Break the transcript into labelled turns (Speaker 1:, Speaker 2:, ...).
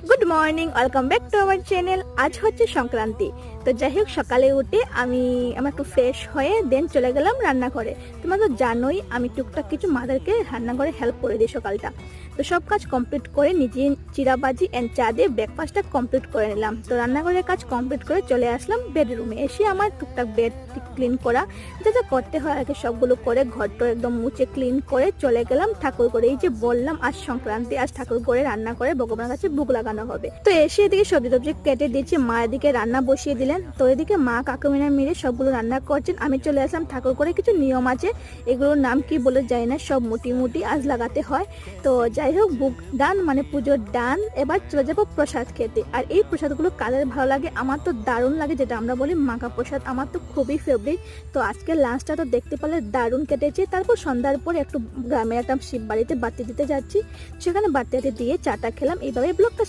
Speaker 1: Good morning, welcome back to our channel. আজ হচ্ছে সংক্রান্তি। তো যাই হোক, সকালে উঠে আমি একটু ফ্রেশ হয়ে দেন চলে গেলাম রান্নাঘরে। তোমরা তো জানোই আমি টুকটাক কিছু মাদারকে রান্নাঘরে হেল্প করে দিই সকালটা। তো সব কাজ কমপ্লিট করে নিজে চিরাবাজি অ্যান্ড চা দিয়ে ব্রেকফাস্টটা কমপ্লিট করে নিলাম। তো রান্নাঘরের কাজ কমপ্লিট করে চলে আসলাম বেডরুমে। এসে আমার টুকটাক বেড ক্লিন করা যা যা করতে হয় আর কি সবগুলো করে ঘরটা একদম মুছে ক্লিন করে চলে গেলাম ঠাকুর করে। এই যে বললাম আজ সংক্রান্তি, আজ ঠাকুর করে রান্না করে ভগবানের কাছে ভোগ লাগানো হবে। তো এসে এদিকে সবজি টবজি কেটে দিচ্ছি, মা এদিকে রান্না বসিয়ে দিলেন। তো এদিকে মা কাকুমিনা মিলে সবগুলো রান্না করছেন। আমি চলে আসলাম ঠাকুর করে। কিছু নিয়ম আছে, এগুলোর নাম কি বলে যায় না, সব মুটি আজ লাগাতে হয়। তো যাই হোক, ভোগ ডান মানে পুজোর ডান। এবার চলে যাবো প্রসাদ খেতে। আর এই প্রসাদগুলো কাদের ভালো লাগে, আমার তো দারুণ লাগে, যেটা আমরা বলি মাখা প্রসাদ, আমার তো খুবই ফেভারিট। তো আজকে লাঞ্চটা তো দেখতে পেলে দারুণ কেটেছে। তারপর সন্ধ্যার পর একটু গ্রামের একটা শিব বাড়িতে বাতি দিতে যাচ্ছি, সেখানে বাতি দিয়ে চাটা খেলাম। এইভাবে ব্লগটা